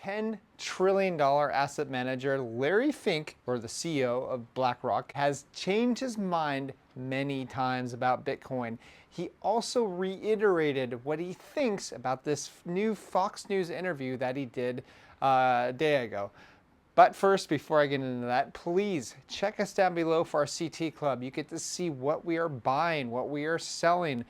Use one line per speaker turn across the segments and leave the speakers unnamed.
$10 trillion asset manager Larry Fink, or the CEO of BlackRock, has changed his mind many times about Bitcoin. He also reiterated what he thinks about this new Fox News interview that he did a day ago. But first, before I get into that, please check us down below for our CT Club. You get to see what we are buying, what we are selling,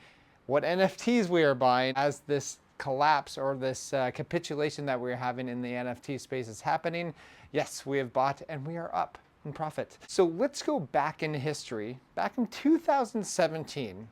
what NFTs we are buying as this collapse or this capitulation that we're having in the NFT space is happening. Yes, we have bought and we are up in profit. So let's go back in history. Back in 2017,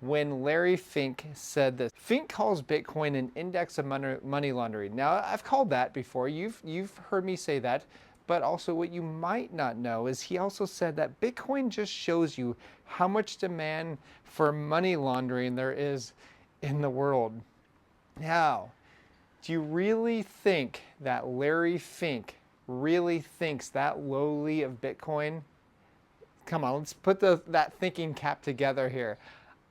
when Larry Fink said this. Fink calls Bitcoin an index of money laundering. Now, I've called that before. You've heard me say that. But also what you might not know is he also said that Bitcoin just shows you how much demand for money laundering there is in the world. Now, do you really think that Larry Fink really thinks that lowly of Bitcoin? Come on, let's put that thinking cap together here.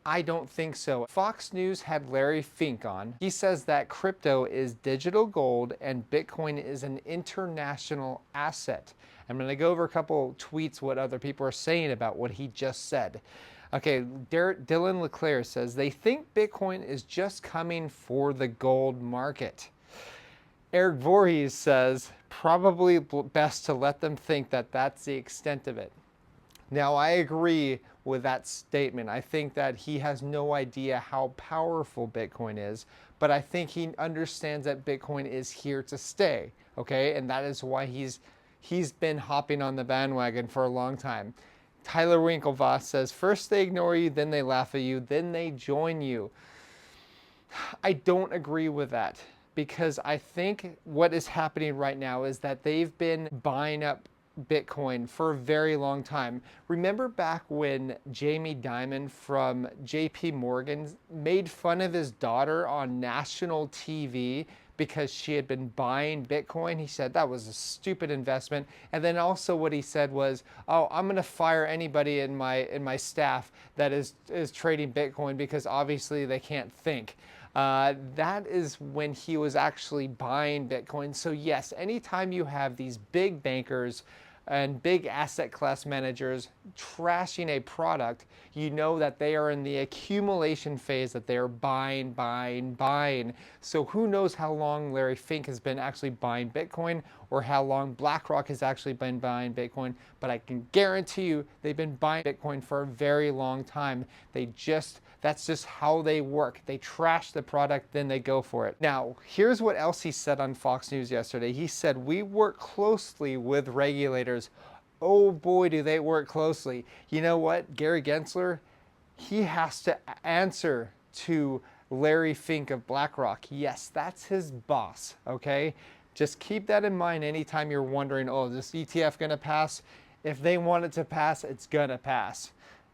I don't think so. Fox News had Larry Fink on. He says that crypto is digital gold and Bitcoin is an international asset. I'm going to go over a couple tweets what other people are saying about what he just said. Okay, Dylan LeClaire says they think Bitcoin is just coming for the gold market. Eric Voorhees says probably best to let them think that that's the extent of it. Now, I agree with that statement. I think that he has no idea how powerful Bitcoin is, but I think he understands that Bitcoin is here to stay, okay? And that is why he's been hopping on the bandwagon for a long time. Tyler Winklevoss says, first they ignore you, then they laugh at you, then they join you. I don't agree with that because I think what is happening right now is that they've been buying up Bitcoin for a very long time. Remember back when Jamie Dimon from JP Morgan made fun of his daughter on national TV because she had been buying Bitcoin? He said that was a stupid investment. And then also what he said was, oh, I'm going to fire anybody in my staff that is trading Bitcoin because obviously they can't think. That is when he was actually buying Bitcoin. So yes, anytime you have these big bankers and big asset class managers trashing a product, you know that they are in the accumulation phase, that they are buying. So who knows how long Larry Fink has been actually buying Bitcoin or how long BlackRock has actually been buying Bitcoin, but I can guarantee you they've been buying Bitcoin for a very long time. That's just how they work. They trash the product, then they go for it. Now, here's what else he said on Fox News yesterday. He said, we work closely with regulators. Oh boy, do they work closely. You know what? Gary Gensler, he has to answer to Larry Fink of BlackRock. Yes, that's his boss, okay? Just keep that in mind anytime you're wondering, oh, is this ETF gonna pass? If they want it to pass, it's gonna pass.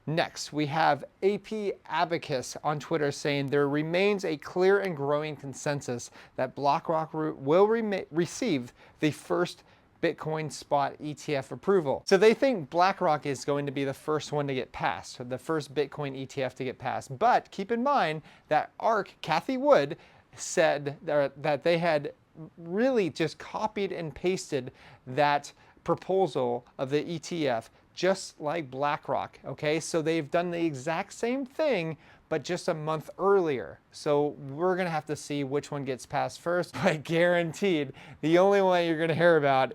Next, we have AP Abacus on Twitter saying there remains a clear and growing consensus that BlackRock will receive the first Bitcoin spot ETF approval. So they think BlackRock is going to be the first one to get passed, the first Bitcoin ETF to get passed. But keep in mind that ARK, Cathie Wood, said that they had really just copied and pasted that proposal of the ETF just like BlackRock, okay? So they've done the exact same thing, but just a month earlier. So we're gonna have to see which one gets passed first, but guaranteed, the only one you're gonna hear about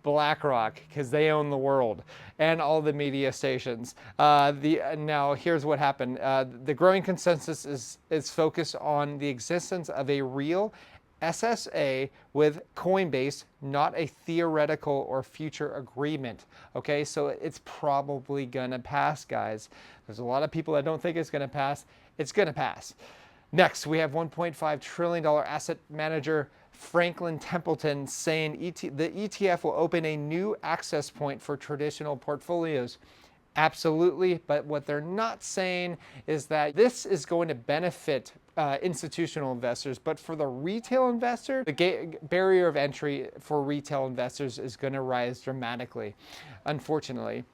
BlackRock, because they own the world and all the media stations. Now, here's what happened. The growing consensus is focused on the existence of a real SSA with Coinbase, not a theoretical or future agreement. Okay, so it's probably gonna pass, guys. There's a lot of people that don't think it's gonna pass. It's gonna pass. Next, we have $1.5 trillion asset manager Franklin Templeton saying the ETF will open a new access point for traditional portfolios. Absolutely, but what they're not saying is that this is going to benefit institutional investors, but for the retail investor, the barrier of entry for retail investors is going to rise dramatically, unfortunately.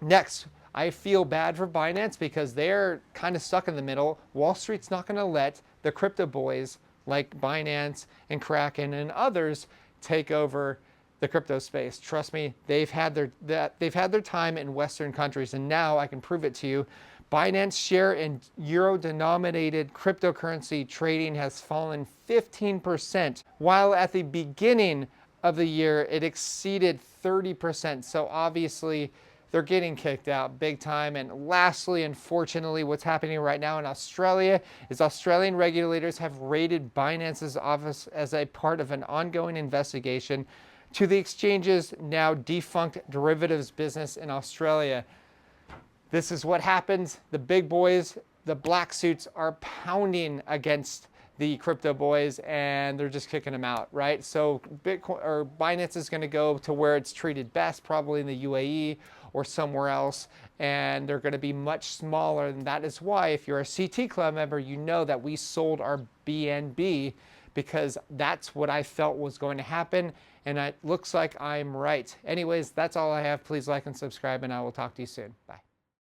Next, I feel bad for Binance because they're kind of stuck in the middle. Wall Street's not going to let the crypto boys like Binance and Kraken and others take over the crypto space. Trust me, they've had their time in Western countries, and now I can prove it to you. Binance share in euro-denominated cryptocurrency trading has fallen 15%, while at the beginning of the year it exceeded 30%. So obviously they're getting kicked out big time. And lastly, unfortunately, what's happening right now in Australia is Australian regulators have raided Binance's office as a part of an ongoing investigation to the exchange's now defunct derivatives business in Australia. This is what happens. The big boys, the black suits, are pounding against the crypto boys, and they're just kicking them out, right? So Bitcoin or Binance is going to go to where it's treated best, probably in the UAE or somewhere else, and they're going to be much smaller. And that is why, if you're a CT Club member, you know that we sold our BNB, because that's what I felt was going to happen, and it looks like I'm right. Anyways, that's all I have. Please like and subscribe, and I will talk to you soon. Bye.